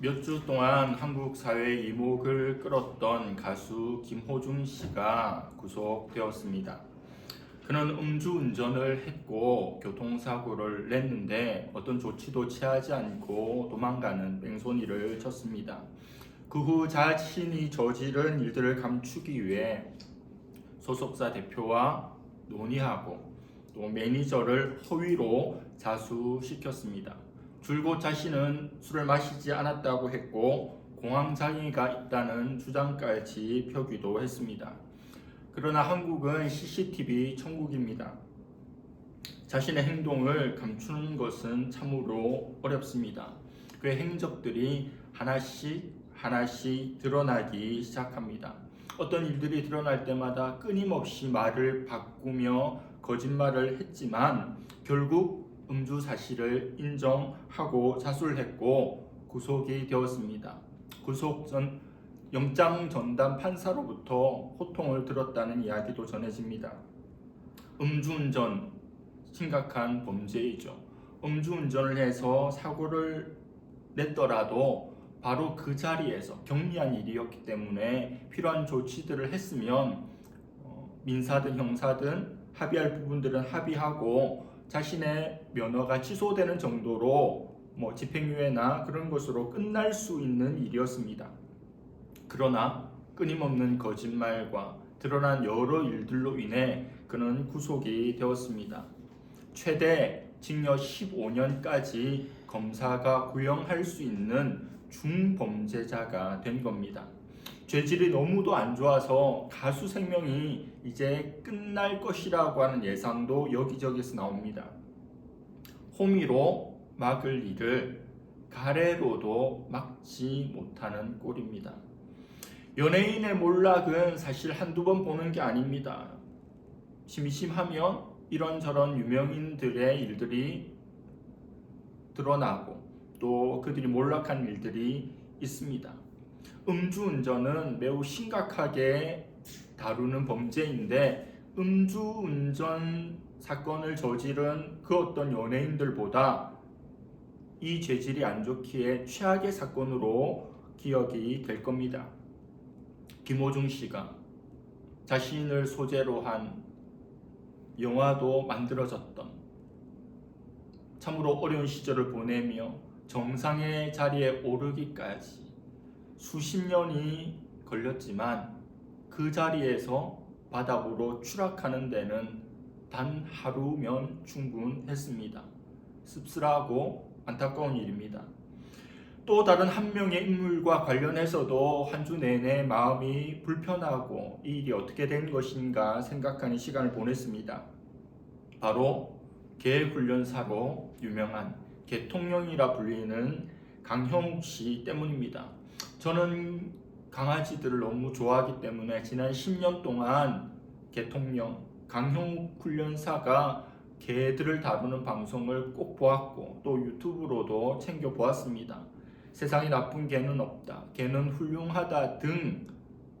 몇 주 동안 한국 사회의 이목을 끌었던 가수 김호중 씨가 구속되었습니다. 그는 음주운전을 했고 교통사고를 냈는데 어떤 조치도 취하지 않고 도망가는 뺑소니를 쳤습니다. 그 후 자신이 저지른 일들을 감추기 위해 소속사 대표와 논의하고 또 매니저를 허위로 자수시켰습니다. 줄곧 자신은 술을 마시지 않았다고 했고 공황장애가 있다는 주장까지 펴기도 했습니다. 그러나 한국은 CCTV 천국입니다. 자신의 행동을 감추는 것은 참으로 어렵습니다. 그의 행적들이 하나씩 드러나기 시작합니다. 어떤 일들이 드러날 때마다 끊임없이 말을 바꾸며 거짓말을 했지만 결국 음주 사실을 인정하고 자수를 했고 구속이 되었습니다. 구속 전 영장 전담 판사로부터 호통을 들었다는 이야기도 전해집니다. 음주운전 심각한 범죄이죠. 음주운전을 해서 사고를 냈더라도 바로 그 자리에서 경미한 일이었기 때문에 필요한 조치들을 했으면 민사든 형사든 합의할 부분들은 합의하고 자신의 면허가 취소되는 정도로 집행유예나 그런 것으로 끝날 수 있는 일이었습니다. 그러나 끊임없는 거짓말과 드러난 여러 일들로 인해 그는 구속이 되었습니다. 최대 징역 15년까지 검사가 구형할 수 있는 중범죄자가 된 겁니다. 죄질이 너무도 안 좋아서 가수 생명이 이제 끝날 것이라고 하는 예상도 여기저기서 나옵니다. 호미로 막을 일을 가래로도 막지 못하는 꼴입니다. 연예인의 몰락은 사실 한두 번 보는 게 아닙니다. 심심하면 이런저런 유명인들의 일들이 드러나고 또 그들이 몰락한 일들이 있습니다. 음주운전은 매우 심각하게 다루는 범죄인데 음주운전 사건을 저지른 그 어떤 연예인들보다 이 죄질이 안 좋기에 최악의 사건으로 기억이 될 겁니다. 김호중 씨가 자신을 소재로 한 영화도 만들어졌던 참으로 어려운 시절을 보내며 정상의 자리에 오르기까지 수십 년이 걸렸지만 그 자리에서 바닥으로 추락하는 데는 단 하루면 충분했습니다. 씁쓸하고 안타까운 일입니다. 또 다른 한 명의 인물과 관련해서도 한 주 내내 마음이 불편하고 이 일이 어떻게 된 것인가 생각하는 시간을 보냈습니다. 바로 개훈련사로 유명한 개통령이라 불리는 강형욱 씨 때문입니다. 저는 강아지들을 너무 좋아하기 때문에 지난 10년 동안 개통령 강형욱 훈련사가 개들을 다루는 방송을 꼭 보았고 또 유튜브로도 챙겨 보았습니다. 세상에 나쁜 개는 없다, 개는 훌륭하다 등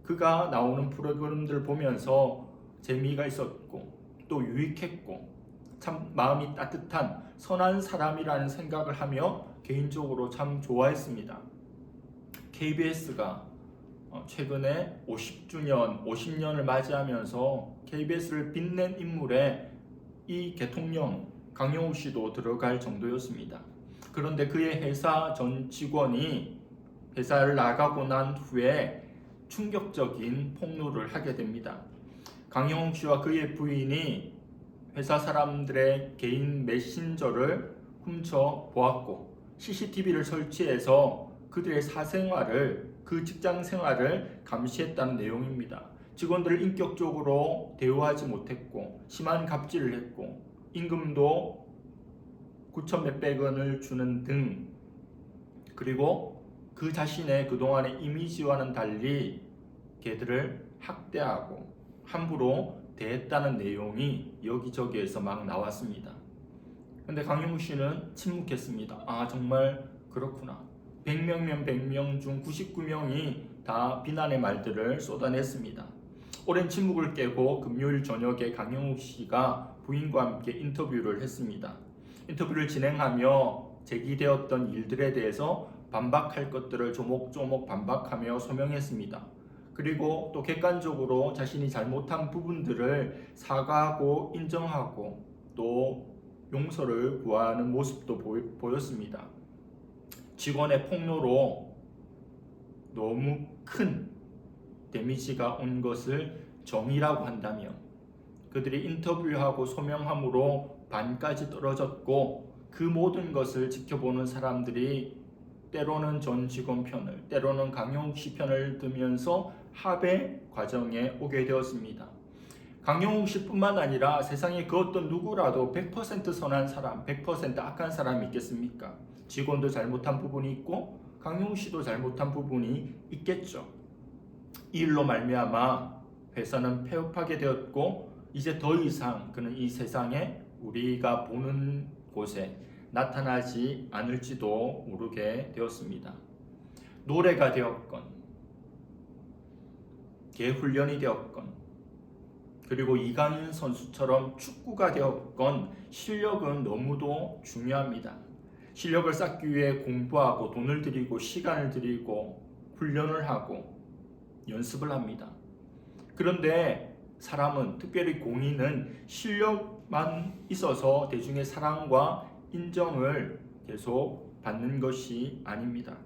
그가 나오는 프로그램들 보면서 재미가 있었고 또 유익했고 참 마음이 따뜻한 선한 사람이라는 생각을 하며 개인적으로 참 좋아했습니다. KBS가 최근에 50년을 맞이하면서 KBS를 빛낸 인물에 이 대통령 강영욱 씨도 들어갈 정도였습니다. 그런데 그의 회사 전 직원이 회사를 나가고 난 후에 충격적인 폭로를 하게 됩니다. 강영욱 씨와 그의 부인이 회사 사람들의 개인 메신저를 훔쳐 보았고 CCTV를 설치해서 그들의 사생활을 그 직장 생활을 감시했다는 내용입니다. 직원들을 인격적으로 대우하지 못했고 심한 갑질을 했고 임금도 9천 몇백 원을 주는 등 그리고 그 자신의 그동안의 이미지와는 달리 개들을 학대하고 함부로 대했다는 내용이 여기저기에서 막 나왔습니다. 근데 강영욱 씨는 침묵했습니다. 아, 정말 그렇구나. 100명면 100명 중 99명이 다 비난의 말들을 쏟아냈습니다. 오랜 침묵을 깨고 금요일 저녁에 강영욱 씨가 부인과 함께 인터뷰를 했습니다. 인터뷰를 진행하며 제기되었던 일들에 대해서 반박할 것들을 조목조목 반박하며 소명했습니다. 그리고 또 객관적으로 자신이 잘못한 부분들을 사과하고 인정하고 또 용서를 구하는 모습도 보였습니다. 직원의 폭로로 너무 큰 데미지가 온 것을 정의라고 한다며 그들이 인터뷰하고 소명함으로 반까지 떨어졌고 그 모든 것을 지켜보는 사람들이 때로는 전 직원 편을 때로는 강용욱 씨 편을 들면서 합의 과정에 오게 되었습니다. 강용욱 씨뿐만 아니라 세상에 그 어떤 누구라도 100% 선한 사람, 100% 악한 사람이 있겠습니까? 직원도 잘못한 부분이 있고 강용욱 씨도 잘못한 부분이 있겠죠. 이 일로 말미암아 회사는 폐업하게 되었고 이제 더 이상 그는 이 세상에 우리가 보는 곳에 나타나지 않을지도 모르게 되었습니다. 노래가 되었건 개훈련이 되었건 그리고 이강인 선수처럼 축구가 되었건 실력은 너무도 중요합니다. 실력을 쌓기 위해 공부하고 돈을 들이고 시간을 들이고 훈련을 하고 연습을 합니다. 그런데 사람은 특별히 공인은 실력만 있어서 대중의 사랑과 인정을 계속 받는 것이 아닙니다.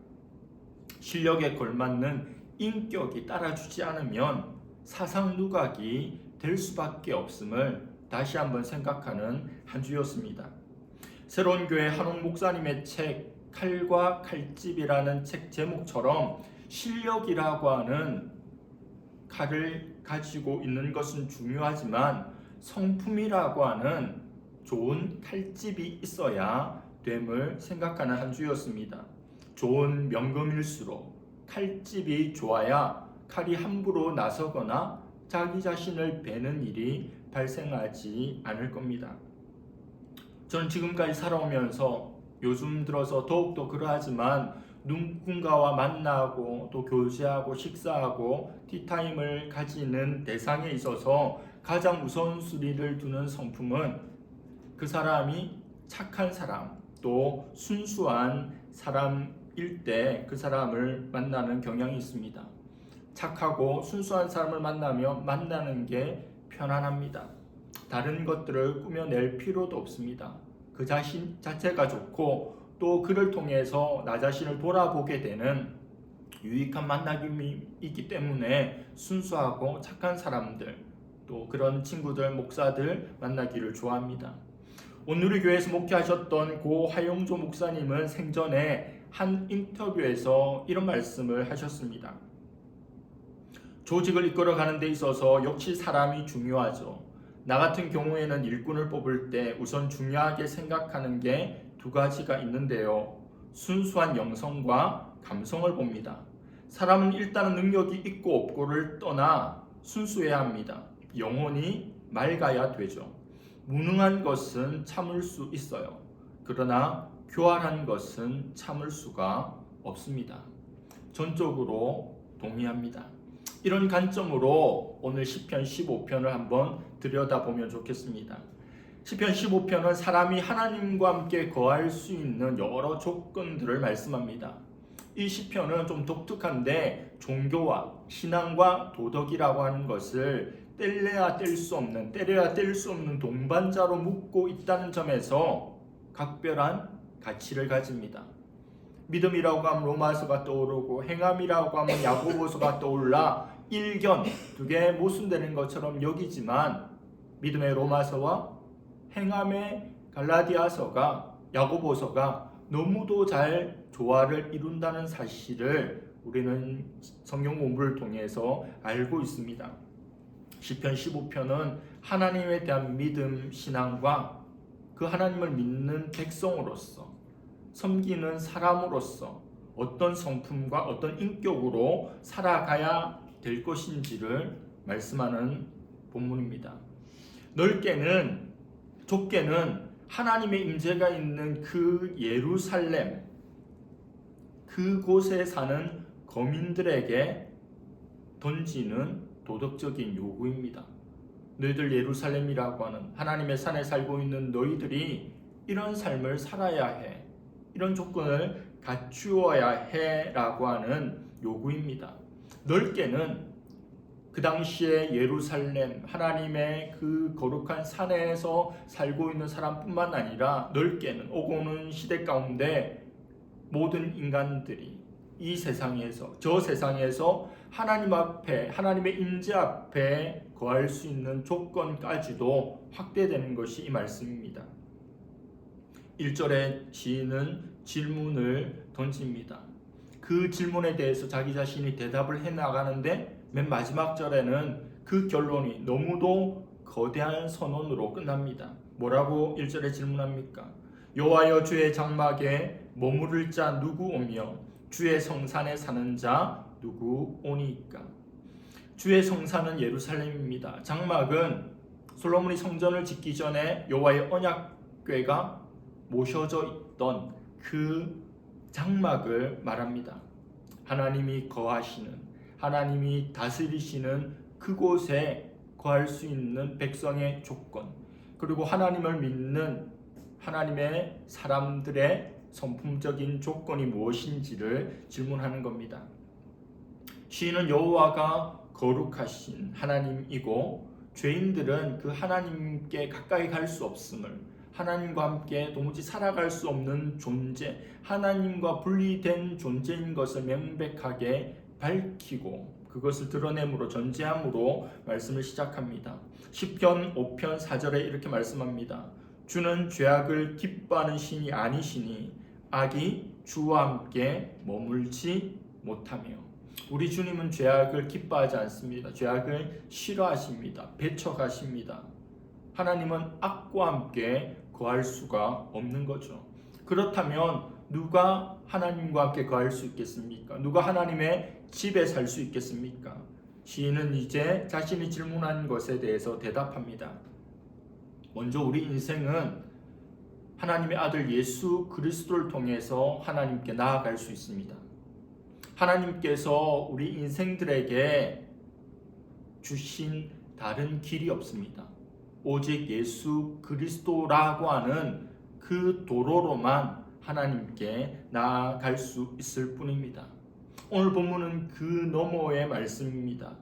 실력에 걸맞는 인격이 따라주지 않으면 사상 누각이 될 수밖에 없음을 다시 한번 생각하는 한 주였습니다. 새로운 교회 한옥 목사님의 책 칼과 칼집이라는 책 제목처럼 실력이라고 하는 칼을 가지고 있는 것은 중요하지만 성품이라고 하는 좋은 칼집이 있어야 됨을 생각하는 한 주였습니다. 좋은 명금일수록 칼집이 좋아야 칼이 함부로 나서거나 자기 자신을 베는 일이 발생하지 않을 겁니다. 저는 지금까지 살아오면서 요즘 들어서 더욱더 그러하지만 누군가와 만나고 또 교제하고 식사하고 티타임을 가지는 대상에 있어서 가장 우선순위를 두는 성품은 그 사람이 착한 사람 또 순수한 사람일 때 그 사람을 만나는 경향이 있습니다. 착하고 순수한 사람을 만나면 만나는 게 편안합니다. 다른 것들을 꾸며낼 필요도 없습니다. 그 자신 자체가 좋고 또 그를 통해서 나 자신을 돌아보게 되는 유익한 만남이기 때문에 순수하고 착한 사람들 또 그런 친구들 목사들 만나기를 좋아합니다. 오늘 우리 교회에서 목회하셨던 고 하용조 목사님은 생전에 한 인터뷰에서 이런 말씀을 하셨습니다. 조직을 이끌어가는 데 있어서 역시 사람이 중요하죠. 나 같은 경우에는 일꾼을 뽑을 때 우선 중요하게 생각하는 게 두 가지가 있는데요. 순수한 영성과 감성을 봅니다. 사람은 일단은 능력이 있고 없고를 떠나 순수해야 합니다. 영혼이 맑아야 되죠. 무능한 것은 참을 수 있어요. 그러나 교활한 것은 참을 수가 없습니다. 전적으로 동의합니다. 이런 관점으로 오늘 시편 15편을 한번 들여다보면 좋겠습니다. 시편 15편은 사람이 하나님과 함께 거할 수 있는 여러 조건들을 말씀합니다. 이 시편은 좀 독특한데 종교와 신앙과 도덕이라고 하는 것을 때려야 뗄 수 없는 동반자로 묶고 있다는 점에서 각별한 가치를 가집니다. 믿음이라고 하면 로마서가 떠오르고 행함이라고 하면 야고보서가 떠올라 일견 두 개 모순되는 것처럼 여기지만 믿음의 로마서와 행함의 갈라디아서가 야고보서가 너무도 잘 조화를 이룬다는 사실을 우리는 성경 공부를 통해서 알고 있습니다. 시편 15편은 하나님에 대한 믿음, 신앙과 그 하나님을 믿는 백성으로서 섬기는 사람으로서 어떤 성품과 어떤 인격으로 살아가야 될 것인지를 말씀하는 본문입니다. 넓게는 좁게는 하나님의 임재가 있는 그 예루살렘 그곳에 사는 거민들에게 던지는 도덕적인 요구입니다. 너희들 예루살렘이라고 하는 하나님의 산에 살고 있는 너희들이 이런 삶을 살아야 해. 이런 조건을 갖추어야 해라고 하는 요구입니다. 넓게는 그 당시에 예루살렘 하나님의 그 거룩한 산에서 살고 있는 사람뿐만 아니라 넓게는 오고 오는 시대 가운데 모든 인간들이 이 세상에서 저 세상에서 하나님 앞에 하나님의 임재 앞에 거할 수 있는 조건까지도 확대되는 것이 이 말씀입니다. 1절에 시인은 질문을 던집니다. 그 질문에 대해서 자기 자신이 대답을 해나가는데 맨 마지막 절에는 그 결론이 너무도 거대한 선언으로 끝납니다. 뭐라고 1절에 질문합니까? 여호와여 주의 장막에 머무를 자 누구 오며 주의 성산에 사는 자 누구 오니까? 주의 성산은 예루살렘입니다. 장막은 솔로몬이 성전을 짓기 전에 여호와의 언약궤가 모셔져 있던 그 장막을 말합니다. 하나님이 거하시는 하나님이 다스리시는 그곳에 거할 수 있는 백성의 조건, 그리고 하나님을 믿는 하나님의 사람들의 성품적인 조건이 무엇인지를 질문하는 겁니다. 시인은 여호와가 거룩하신 하나님이고 죄인들은 그 하나님께 가까이 갈 수 없음을, 하나님과 함께 도무지 살아갈 수 없는 존재, 하나님과 분리된 존재인 것을 명백하게 밝히고 그것을 드러냄으로 전제함으로 말씀을 시작합니다. 시편 5편 4절에 이렇게 말씀합니다. 주는 죄악을 기뻐하는 신이 아니시니 악이 주와 함께 머물지 못하며. 우리 주님은 죄악을 기뻐하지 않습니다. 죄악을 싫어하십니다. 배척하십니다. 하나님은 악과 함께 거할 수가 없는 거죠. 그렇다면 누가 하나님과 함께 거할 수 있겠습니까? 누가 하나님의 집에 살 수 있겠습니까? 시인은 이제 자신이 질문한 것에 대해서 대답합니다. 먼저 우리 인생은 하나님의 아들 예수 그리스도를 통해서 하나님께 나아갈 수 있습니다. 하나님께서 우리 인생들에게 주신 다른 길이 없습니다. 오직 예수 그리스도라고 하는 그 도로로만 하나님께 나아갈 수 있을 뿐입니다. 오늘 본문은 그 너머의 말씀입니다.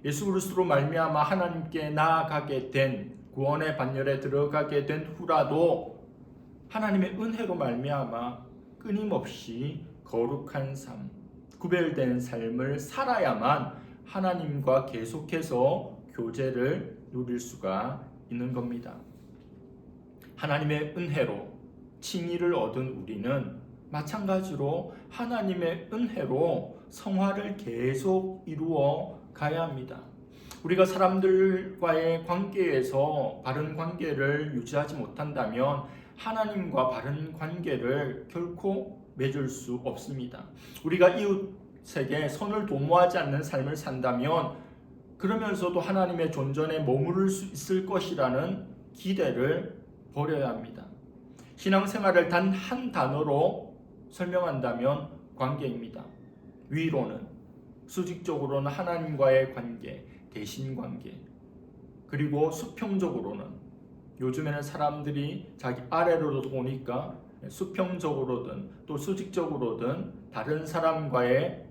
예수 그리스도로 말미암아 하나님께 나아가게 된, 구원의 반열에 들어가게 된 후라도 하나님의 은혜로 말미암아 끊임없이 거룩한 삶, 구별된 삶을 살아야만 하나님과 계속해서 교제를 누릴 수가 있는 겁니다. 하나님의 은혜로 칭의를 얻은 우리는 마찬가지로 하나님의 은혜로 성화를 계속 이루어 가야 합니다. 우리가 사람들과의 관계에서 바른 관계를 유지하지 못한다면 하나님과 바른 관계를 결코 맺을 수 없습니다. 우리가 이웃에게 선을 도모하지 않는 삶을 산다면 그러면서도 하나님의 존전에 머무를 수 있을 것이라는 기대를 버려야 합니다. 신앙생활을 단 한 단어로 설명한다면 관계입니다. 위로는, 수직적으로는 하나님과의 관계, 대신관계, 그리고 수평적으로는 요즘에는 사람들이 자기 아래로 보니까 수평적으로든 또 수직적으로든 다른 사람과의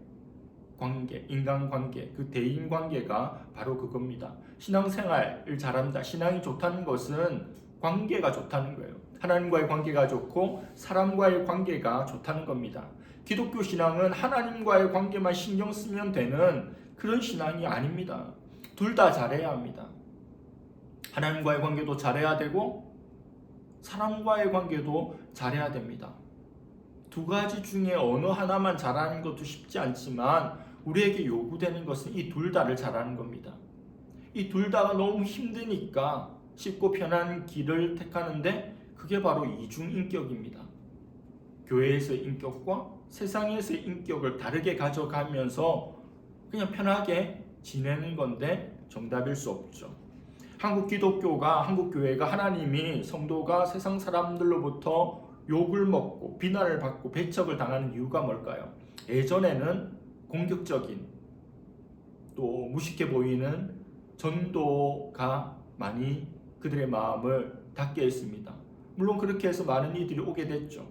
관계, 인간관계, 그 대인관계가 바로 그겁니다. 신앙생활을 잘한다, 신앙이 좋다는 것은 관계가 좋다는 거예요. 하나님과의 관계가 좋고 사람과의 관계가 좋다는 겁니다. 기독교 신앙은 하나님과의 관계만 신경 쓰면 되는 그런 신앙이 아닙니다. 둘 다 잘해야 합니다. 하나님과의 관계도 잘해야 되고 사람과의 관계도 잘해야 됩니다. 두 가지 중에 어느 하나만 잘하는 것도 쉽지 않지만 우리에게 요구되는 것은 이 둘 다를 잘하는 겁니다. 이 둘 다가 너무 힘드니까 쉽고 편한 길을 택하는데 그게 바로 이중인격입니다. 교회에서의 인격과 세상에서의 인격을 다르게 가져가면서 그냥 편하게 지내는 건데 정답일 수 없죠. 한국 기독교가, 한국 교회가 하나님이 성도가 세상 사람들로부터 욕을 먹고 비난을 받고 배척을 당하는 이유가 뭘까요? 예전에는 공격적인 또 무식해 보이는 전도가 많이 그들의 마음을 닫게 했습니다. 물론 그렇게 해서 많은 이들이 오게 됐죠.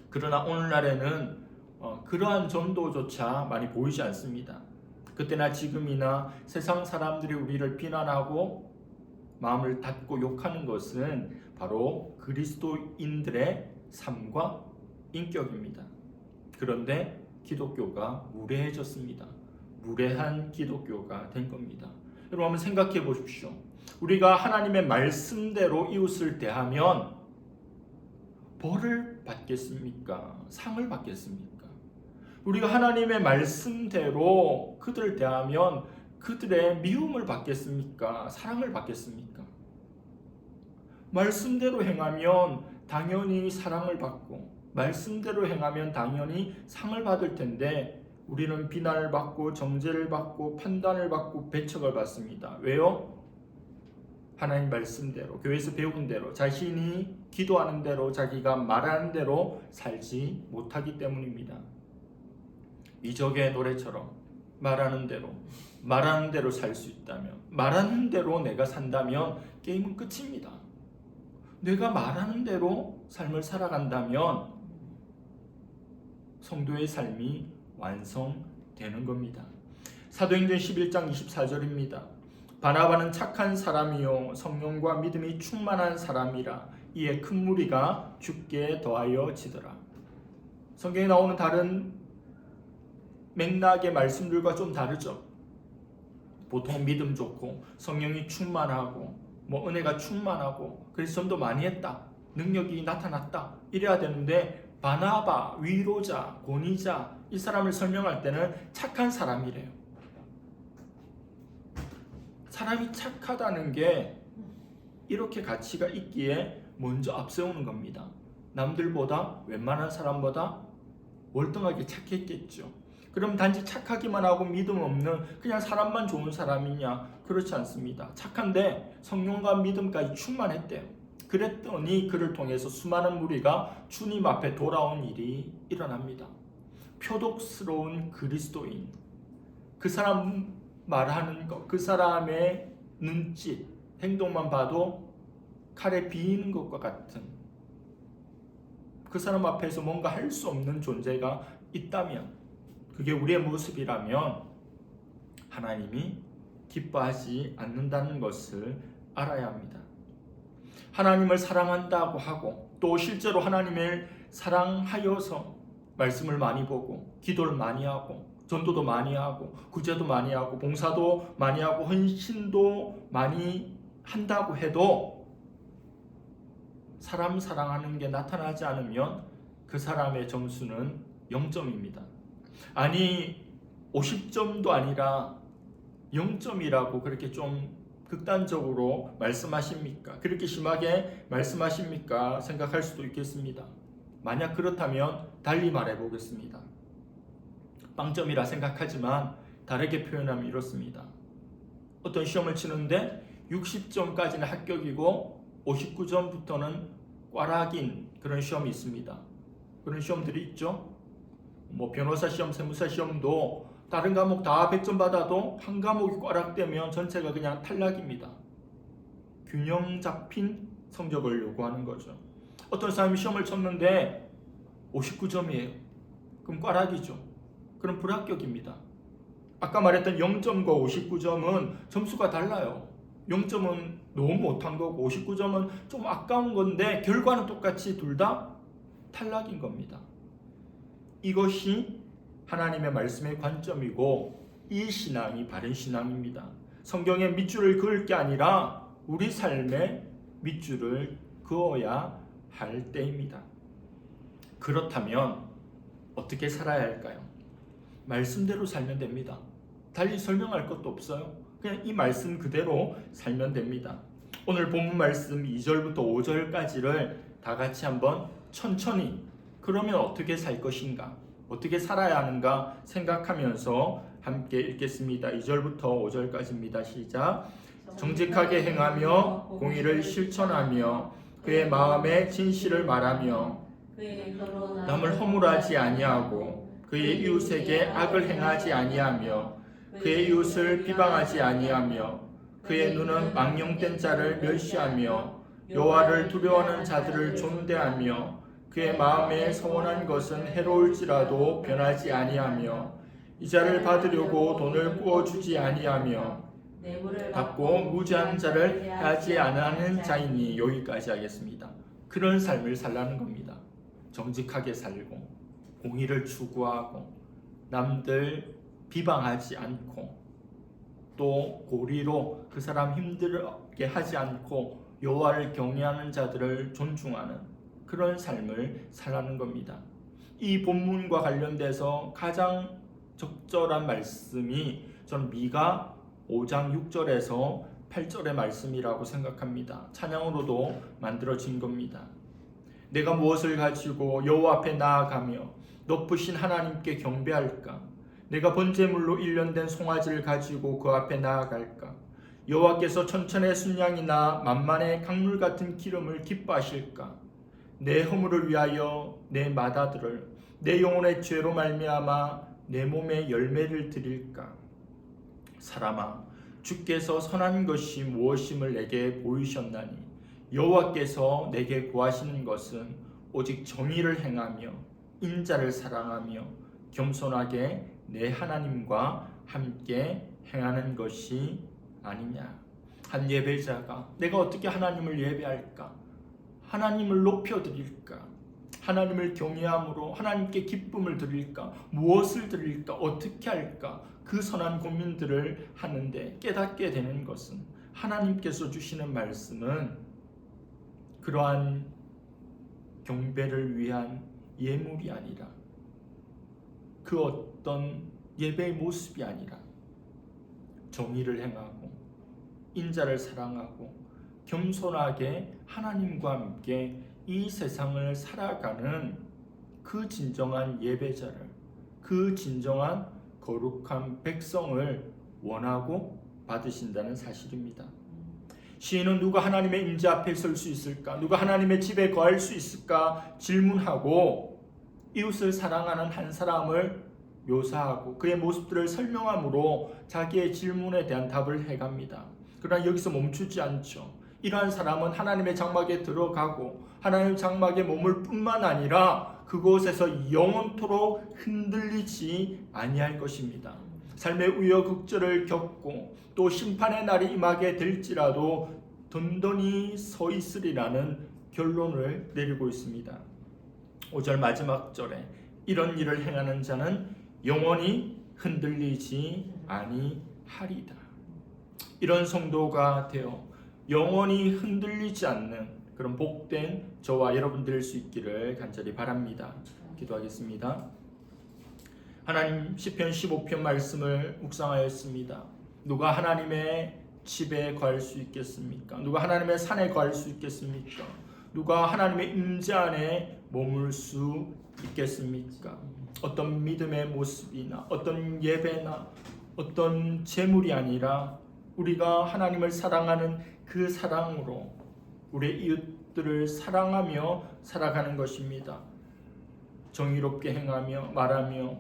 그러나 오늘날에는 그러한 전도조차 많이 보이지 않습니다. 그때나 지금이나 세상 사람들이 우리를 비난하고 마음을 닫고 욕하는 것은 바로 그리스도인들의 삶과 인격입니다. 그런데 기독교가 무례해졌습니다. 무례한 기독교가 된 겁니다. 여러분 한번 생각해 보십시오. 우리가 하나님의 말씀대로 이웃을 대하면 벌을 받겠습니까? 상을 받겠습니까? 우리가 하나님의 말씀대로 그들을 대하면 그들의 미움을 받겠습니까? 사랑을 받겠습니까? 말씀대로 행하면 당연히 사랑을 받고 말씀대로 행하면 당연히 상을 받을 텐데 우리는 비난을 받고 정죄를 받고 판단을 받고 배척을 받습니다. 왜요? 하나님 말씀대로 교회에서 배운 대로 자신이 기도하는 대로 자기가 말하는 대로 살지 못하기 때문입니다. 이적의 노래처럼 말하는 대로 살 수 있다면, 말하는 대로 내가 산다면 게임은 끝입니다. 내가 말하는 대로 삶을 살아간다면 성도의 삶이 완성되는 겁니다. 사도행전 11장 24절입니다. 바나바는 착한 사람이요 성령과 믿음이 충만한 사람이라 이에 큰 무리가 주께 더하여 지더라. 성경에 나오는 다른 맥락의 말씀들과 좀 다르죠. 보통 믿음 좋고 성령이 충만하고 은혜가 충만하고 그래서 전도 많이 했다, 능력이 나타났다 이래야 되는데 바나바, 위로자, 권위자 이 사람을 설명할 때는 착한 사람이래요. 사람이 착하다는 게 이렇게 가치가 있기에 먼저 앞세우는 겁니다. 남들보다 웬만한 사람보다 월등하게 착했겠죠. 그럼 단지 착하기만 하고 믿음 없는 그냥 사람만 좋은 사람이냐? 그렇지 않습니다. 착한데 성령과 믿음까지 충만했대요. 그랬더니 그를 통해서 수많은 무리가 주님 앞에 돌아온 일이 일어납니다. 표독스러운 그리스도인, 그 사람 말하는 것, 그 사람의 눈짓, 행동만 봐도 칼에 비이는 것과 같은 그 사람 앞에서 뭔가 할 수 없는 존재가 있다면, 그게 우리의 모습이라면 하나님이 기뻐하지 않는다는 것을 알아야 합니다. 하나님을 사랑한다고 하고 또 실제로 하나님을 사랑하여서 말씀을 많이 보고 기도를 많이 하고 전도도 많이 하고 구제도 많이 하고 봉사도 많이 하고 헌신도 많이 한다고 해도 사람 사랑하는 게 나타나지 않으면 그 사람의 점수는 0점입니다. 아니 50점도 아니라 0점이라고 그렇게 좀 극단적으로 말씀하십니까? 그렇게 심하게 말씀하십니까? 생각할 수도 있겠습니다. 만약 그렇다면 달리 말해 보겠습니다. 빵점이라 생각하지만 다르게 표현하면 이렇습니다. 어떤 시험을 치는데 60점까지는 합격이고 59점부터는 꽈락인 그런 시험이 있습니다. 그런 시험들이 있죠. 변호사 시험, 세무사 시험도 다른 과목 다 100점 받아도 한 과목이 꽈락되면 전체가 그냥 탈락입니다. 균형 잡힌 성적을 요구하는 거죠. 어떤 사람이 시험을 쳤는데 59점이에요. 그럼 꽈락이죠. 그럼 불합격입니다. 아까 말했던 0점과 59점은 점수가 달라요. 0점은 너무 못한 거고 59점은 좀 아까운 건데 결과는 똑같이 둘 다 탈락인 겁니다. 이것이 하나님의 말씀의 관점이고 이 신앙이 바른 신앙입니다. 성경에 밑줄을 그을 게 아니라 우리 삶에 밑줄을 그어야 할 때입니다. 그렇다면 어떻게 살아야 할까요? 말씀대로 살면 됩니다. 달리 설명할 것도 없어요. 그냥 이 말씀 그대로 살면 됩니다. 오늘 본문 말씀 2절부터 5절까지를 다 같이 한번 천천히, 그러면 어떻게 살 것인가, 어떻게 살아야 하는가 생각하면서 함께 읽겠습니다. 2절부터 5절까지입니다. 시작. 정직하게 행하며 공의를 실천하며 그의 마음에 진실을 말하며 남을 허물하지 아니하고 그의 이웃에게 악을 행하지 아니하며 그의 이웃을 비방하지 아니하며 그의 눈은 망령된 자를 멸시하며 여호와를 두려워하는 자들을 존대하며 그의 마음에 서원한 것은 해로울지라도 변하지 아니하며 이자를 받으려고 돈을 꾸어주지 아니하며 받고 무지한 자를 해하지 않는 자이니. 여기까지 하겠습니다. 그런 삶을 살라는 겁니다. 정직하게 살고 공의를 추구하고 남들 비방하지 않고 또 고리로 그 사람 힘들게 하지 않고 여호와를 경외하는 자들을 존중하는 그런 삶을 살라는 겁니다. 이 본문과 관련돼서 가장 적절한 말씀이 저는 미가 5장 6절에서 8절의 말씀이라고 생각합니다. 찬양으로도 만들어진 겁니다. 내가 무엇을 가지고 여호와 앞에 나아가며 높으신 하나님께 경배할까? 내가 번제물로 일련된 송아지를 가지고 그 앞에 나아갈까? 여호와께서 천천의 순양이나 만만의 강물 같은 기름을 기뻐하실까? 내 허물을 위하여 내 맏아들을 내 영혼의 죄로 말미암아 내 몸에 열매를 드릴까? 사람아, 주께서 선한 것이 무엇임을 내게 보이셨나니 여호와께서 내게 구하시는 것은 오직 정의를 행하며 인자를 사랑하며 겸손하게 내 하나님과 함께 행하는 것이 아니냐. 한 예배자가 내가 어떻게 하나님을 예배할까? 하나님을 높여드릴까? 하나님을 경외함으로 하나님께 기쁨을 드릴까? 무엇을 드릴까? 어떻게 할까? 그 선한 고민들을 하는데 깨닫게 되는 것은 하나님께서 주시는 말씀은 그러한 경배를 위한 예물이 아니라 그 어떤 예배의 모습이 아니라 정의를 행하고 인자를 사랑하고 겸손하게 하나님과 함께 이 세상을 살아가는 그 진정한 예배자를, 그 진정한 거룩한 백성을 원하고 받으신다는 사실입니다. 시인은 누가 하나님의 임재 앞에 설 수 있을까? 누가 하나님의 집에 거할 수 있을까? 질문하고 이웃을 사랑하는 한 사람을 묘사하고 그의 모습들을 설명함으로 자기의 질문에 대한 답을 해갑니다. 그러나 여기서 멈추지 않죠. 이러한 사람은 하나님의 장막에 들어가고 하나님의 장막에 머물 뿐만 아니라 그곳에서 영원토록 흔들리지 아니할 것입니다. 삶의 우여곡절을 겪고 또 심판의 날이 임하게 될지라도 든든히 서 있으리라는 결론을 내리고 있습니다. 5절 마지막 절에 이런 일을 행하는 자는 영원히 흔들리지 아니하리다. 이런 성도가 되어 영원히 흔들리지 않는 그런 복된 저와 여러분 될 수 있기를 간절히 바랍니다. 기도하겠습니다. 하나님, 시편 15편 말씀을 묵상하였습니다. 누가 하나님의 집에 거할 수 있겠습니까? 누가 하나님의 산에 거할 수 있겠습니까? 누가 하나님의 임재 안에 머물 수 있겠습니까? 어떤 믿음의 모습이나 어떤 예배나 어떤 재물이 아니라 우리가 하나님을 사랑하는 그 사랑으로 우리의 이웃들을 사랑하며 살아가는 것입니다. 정의롭게 행하며 말하며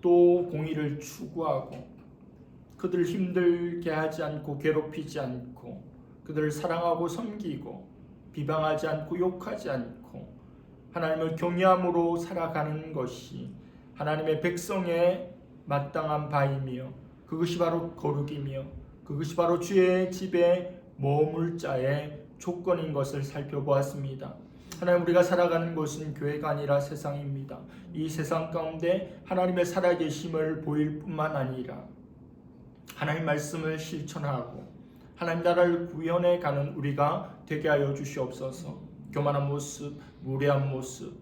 또 공의를 추구하고 그들을 힘들게 하지 않고 괴롭히지 않고 그들을 사랑하고 섬기고 비방하지 않고 욕하지 않고 하나님을 경외함으로 살아가는 것이 하나님의 백성의 마땅한 바이며 그것이 바로 거룩이며 그것이 바로 주의 집에 머물 자의 조건인 것을 살펴보았습니다. 하나님, 우리가 살아가는 곳은 교회가 아니라 세상입니다. 이 세상 가운데 하나님의 살아계심을 보일 뿐만 아니라 하나님 말씀을 실천하고 하나님 나라를 구현해 가는 우리가 되게 하여 주시옵소서. 교만한 모습, 무례한 모습,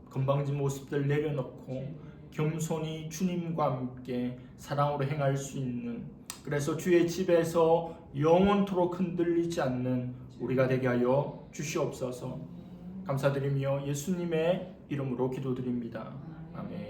건방진 모습들 내려놓고 겸손히 주님과 함께 사랑으로 행할 수 있는, 그래서 주의 집에서 영원토록 흔들리지 않는 우리가 되게 하여 주시옵소서. 감사드리며 예수님의 이름으로 기도드립니다. 아멘.